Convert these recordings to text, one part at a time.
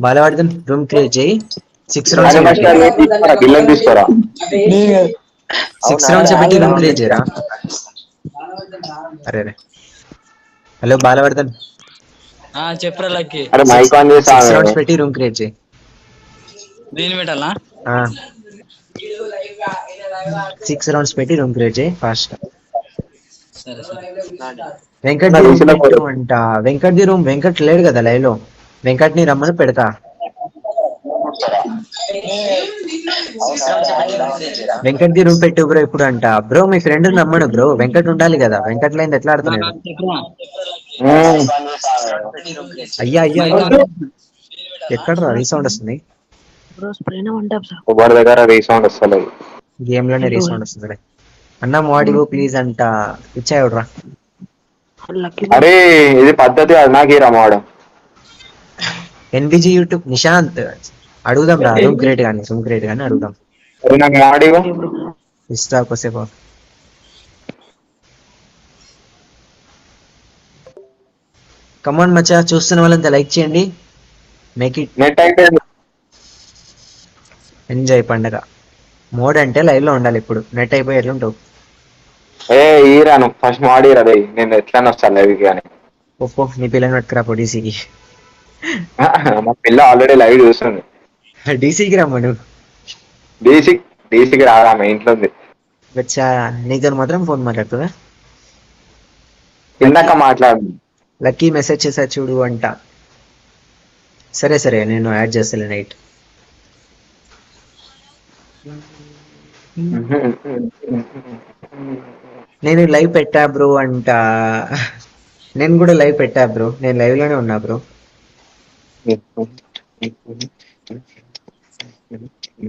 Balavardhan room create చేయి 6 rounds కానీ first అది తీసుకోరా, బిల్లం తీసుకోరా. సిక్స్ రౌండ్స్ పెట్టి రూమ్ క్రియేట్ చేయరా. అరే హలో బాలవర్ధన్ చెప్పరా లక్కి. అరే మైక్ ఆన్ చేసి 6 రౌండ్స్ పెట్టి రూమ్ క్రియేట్ చేయి. దీని పెట్టాలా? 6 రౌండ్స్ పెట్టి రూమ్ క్రియేట్ చేయి ఫాస్ట్. సరే వెంకట్ అంట. వెంకట్ ది రూమ్ వెంకట్ లేడు కదా లైవ్ లో. వెంకట్ ని రమ్మని పెడతా. వెంకట్ ది రూమ్ పెట్టు బ్రో ఇప్పుడు అంట. బ్రో మీ ఫ్రెండ్ రమ్మను బ్రో. వెంకట్ ఉండాలి కదా. వెంకట్ లైన్ ఎట్లా ఆడుతున్నాడు? అయ్యా అయ్యా ఎక్కడ రీసౌండ్ వస్తుంది? దగ్గర రీసౌండ్ వస్తలేదు. గేమ్ లోనే రీసౌండ్ వస్తుంది. అన్న మోడిగో ప్లీజ్ అంట. ఇచ్చావుడ్రా. అరే ఇది పద్ధతి అది నాకు రమ్మవాడు. ఎన్బిజి యూట్యూబ్ నిశాంత్ అడుగుదాం రా. రూమ్ క్రియేట్ కానీ అడుగుదాం. నాకు మాడిగో ఇస్తా కొసేపు. కమాన్ మచ్చా, చూస్తున్న వాళ్ళంతా లైక్ చేయండి. మేక్ ఇట్ నెట్ అయిపోయింది. ఎంజాయ్ పండగ. మోడ్ అంటే లైవ్ లో ఉండాలి. ఇప్పుడు నెట్ అయిపోయి ఎట్లుంటావు? ఈరాను ఫస్ట్ మాడిరా రే, నేను ఎట్లా వస్తాను లైవ్ కానీ. ఒప్పో నీ పిల్లని పట్టుకురా పో డీసీకి. మా పిల్ల ఆల్రెడీ లైవ్ చూస్తుంది. డీసీకి రమ్మను. డీసీకి రాదా, మా ఇంట్లో ఉంది. వచ్చా నీతో మాత్రం ఫోన్ మాట్లాడుతుందా? ఇందాక మాట్లాడు. లక్కీ మెసేజ్ చేసా చూడు అంట. సరే నేను యాడ్ చేస్తాను నైట్. నేను లైవ్ పెట్టా బ్రో అంట. నేను కూడా లైవ్ పెట్టా బ్రో. నేను లైవ్ లోనే ఉన్నా bro.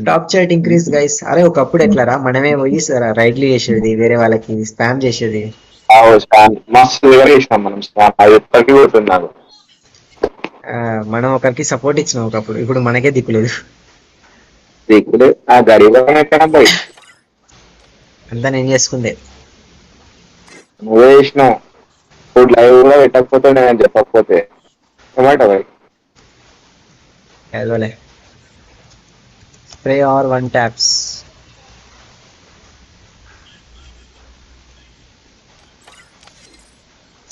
Top chat increase guys. అరే ఒకప్పుడు ఎట్లారా మనమే పోయి రైడ్లు చేసేది, వేరే వాళ్ళకి స్పామ్ చేసేది. మనం ఒకరికి సపోర్ట్ ఇచ్చినాం ఒకప్పుడు. ఇప్పుడు మనకే దిక్కులేదు. అంతా నేను చేసుకుందే. నువ్వే చేసినావు. ఇప్పుడు లైవ్ కూడా పెట్టకపోతే నేను చెప్పకపోతే ఏమంటావు? ఏదోలే. Spray or 1 taps.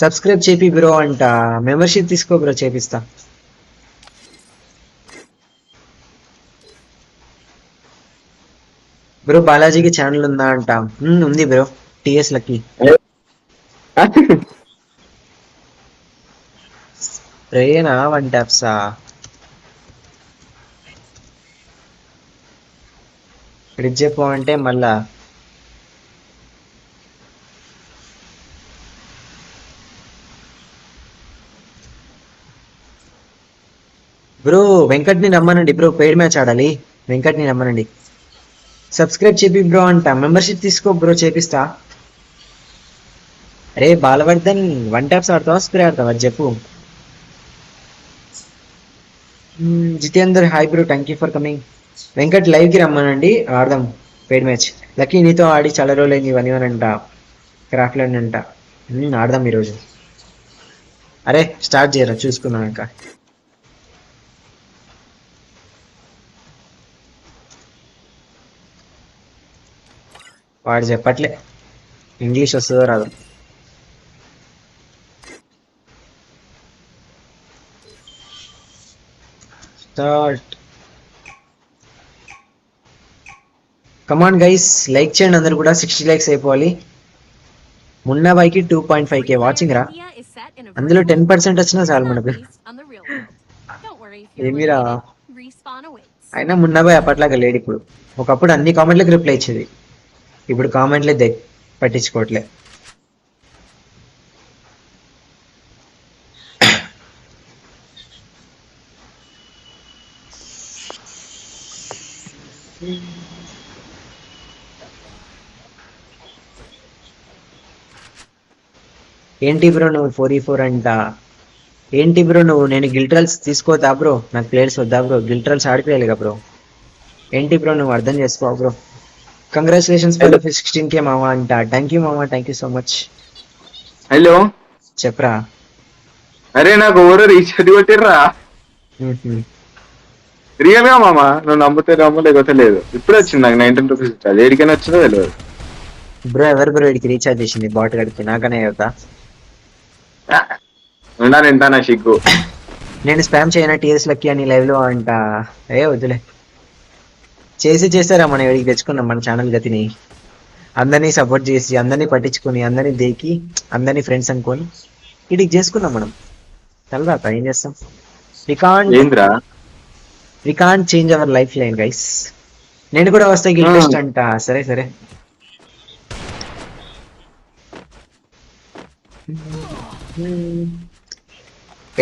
సబ్స్క్రైబ్ చేపి బ్రో అంట. మెంబర్షిప్ తీసుకో బ్రో, చేపిస్తా. బ్రో బాలాజీకి ఛానల్ ఉందా అంట. ఉంది బ్రో. TS lucky. స్ప్రేనా 1 taps? ఫ్రిడ్జ్ చెప్పు అంటే మళ్ళా బ్రో వెంకట్ ని రమ్మనండి బ్రో. పెయిడ్ మ్యాచ్ ఆడాలి. వెంకట్ ని రమ్మనండి. సబ్స్క్రైబ్ చేపి బ్రో అంట. మెంబర్షిప్ తీసుకో బ్రో, చేపిస్తా. అరే బాలవర్ధన్ 1 taps ఆడతావా, స్ప్రే ఆడతావా చెప్పు. Jitender hi bro, thank you for coming. Venkat live కి రమ్మనండి, ఆడదాం పెయిడ్ మ్యాచ్. లక్కీ నీతో ఆడి చాలా రోజులైంది. 1v1 అంట, క్రాఫ్ట్ ల్యాండ్ అంట. ఆడదాం ఈరోజు. అరే స్టార్ట్ చేయరా, చూసుకున్నాం ఇంకా. వాడు చెప్పట్లే ఇంగ్లీష్ వస్తుందో రాదు. స్టార్ట్. కమాన్ గైస్, లైక్ చేయండి అందరు కూడా. 60 likes అయిపోవాలి. మున్నాబాయికి 2.5k వాచింగ్ రా. అందులో 10% వచ్చినా చాలు మనకు. ఏమిరా అయినా మున్నాబాయ్ అప్పట్లాగా లేడు ఇప్పుడు. ఒకప్పుడు అన్ని కామెంట్లకు రిప్లై ఇచ్చేది. ఇప్పుడు కామెంట్లే పట్టించుకోవట్లే. ఏంటి బ్రో నువ్వు 4v4 అంట. ఏంటి బ్రో నువ్వు? నేను గిల్ట్రల్స్ తీసుకోతా బ్రో. నాకు ప్లేయర్స్ వద్దా బ్రో? గిల్ట్రల్స్ ఆడిపోయాలిగా బ్రో. ఏంటి బ్రో నువ్వు అర్థం చేసుకో బ్రో. కంగ్రాచులేషన్స్ ఫర్ 16k మామా అంట. థ్యాంక్ యూ మామా, thank you so much. Hello చెప్పరా. అరే నాకు ఎవరో రీఛార్జ్ కొట్టిర్రా. రియల్ గా మామ, నువ్వు నమ్మితే నమ్ము లేకపోతే లేదు. ఇప్పుడే వచ్చింది నాకు 19 రూపీస్ ఇచ్చారు, ఏడికైనా వచ్చిందో తెలియదు. బ్రో ఎవరు బ్రో వీడికి రీఛార్జ్ చేసింది బాట్ గడికి? నాకనే అవుతా. ఉండాలి వింటానా సిగ్గు. నేను స్పామ్ చేయన టీఎస్ లక్కీ అని లైవ్ లో అంట. ఏ వద్దులే, చేసారా మనం వీడికి తెచ్చుకున్నాం మన ఛానల్ గతిని. అందరినీ సపోర్ట్ చేసి, అందరినీ పట్టించుకొని, అందరినీ దేకి, అందరినీ ఫ్రెండ్స్ అనుకొని వీడికి చేసుకున్నాం మనం. తర్వాత ఏం చేస్తాం? ఏంద్రా we can't change our life line guys. నేను కూడా వస్తే ఇంట్రెస్ట్ అంట. సరే సరే,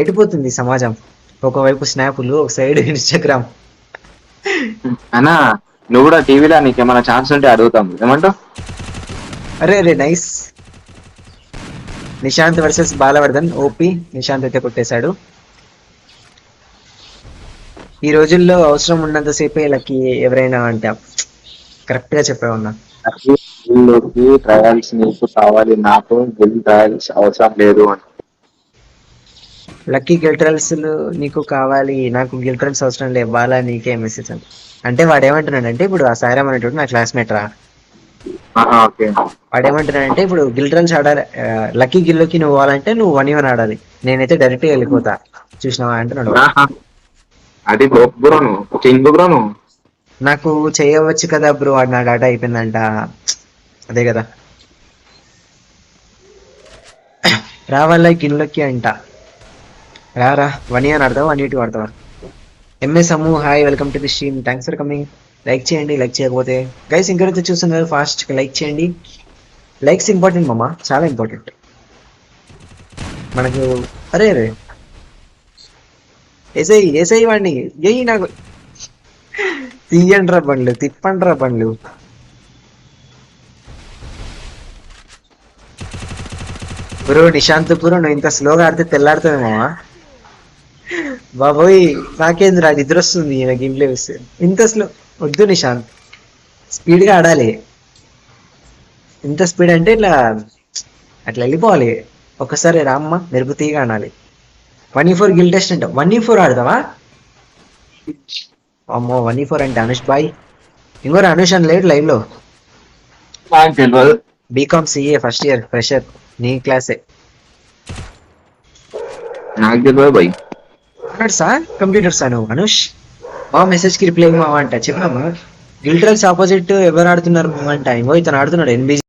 ఎడిపోతుంది సమాజం. ఒకవైపు స్నాపులు, ఒక సైడ్ ఇన్స్టాగ్రామ్. అన్నా నువ్వు కూడా టీవీలో నీకేమైనా ఛాన్స్ ఉంటే అడుగుతాం, ఏమంటావు? అరే అరే nice. Nishant versus Balavardhan. OP Nishant అయితే కొట్టేశాడు. ఈ రోజుల్లో అవసరం ఉన్నంతసేపే లక్కీ ఎవరైనా అంటే కరెక్ట్ గా చెప్పావన్నా. ట్రయల్స్ నీకు కావాలి, నాకు గిల్ ట్రయల్స్ అవసరం లేదు అని. లక్కీ గిల్ట్రల్స్ నీకు కావాలి, నాకు గిల్ట్రల్స్ అవసరం లేదు, బాలా నీకే మెసేజ్ అని. అంటే వాడు ఏమంటున్నాడంటే, ఇప్పుడు ఆ సాయిరామ్ అనేటువంటి నా క్లాస్మేట్ రా. ఓకే, వాడు ఏమంటున్నాడంటే, ఇప్పుడు గిల్ట్రల్స్ ఆడాలి, లక్కీ గిల్లోకి నువ్వు పోవాలంటే నువ్వు 1v1 ఆడాలి, నేనైతే డైరెక్ట్ గా వెళ్ళిపోతా, చూసినావా అంటున్నాడు. అది బ్రో, నువ్వు కింగ్ బ్రో. నువ్వు నాకు చేయవచ్చు కదా బ్రో, వాడు నా డాటా అయిపోయిందంట. అదే కదా, రావాలా గిల్లోకి అంట. రారా 1v1 ఆడతావా 1v2 ఆడతావా? MS Ammu hi, welcome to the stream, thanks for coming. Like చేయండి, లైక్ చేయకపోతే గైస్ ఇంకైతే చూస్తున్నారు ఫాస్ట్ లైక్ చేయండి. లైక్స్ ఇంపార్టెంట్ మామ, చాలా ఇంపార్టెంట్ మనకు. అరే అరే ఏసై వాడిని ఏయి, నాకు తీయండ్రా బండ్లు, తిప్పండ్రా బండ్లు. బ్రో నిశాంత్ బ్రో, నువ్వు ఇంత స్లోగా ఆడితే తెల్లాడుతుంది మామ. బాబోయ్ నాకేంద్రా నిద్ర వస్తుంది గేమ్ ప్లే వేస్తే. ఇంత స్లో వద్దు నిశాంత్, స్పీడ్ గా ఆడాలి. ఇంత స్పీడ్ అంటే ఇట్లా అట్లా వెళ్ళిపోవాలి. ఒకసారి రామ్మ మెరుపు తీగా ఆడాలి. 1v4 గిల్ టెస్ట్ అంట. 1v4 ఆడదావా? అమ్మో 1v4 అంటే అనుష్ బాయ్. ఇంకోరు అనుష్ అని లేడు లైవ్ లో. నాకు తెలియదు. BCom CA first year fresher, నీ క్లాసే. నాకు తెలియదు బాయ్. అన్నాడు సార్ కంప్యూటర్స్ అను అనుష్. మా మెసేజ్ కి రిప్లై మావా అంట. చెప్పినామా గిల్ట్రల్స్ ఆపోజిట్ ఎవరు ఆడుతున్నారు మావా అంట. ఇంకో ఇతను ఆడుతున్నాడు ఎన్బిజి.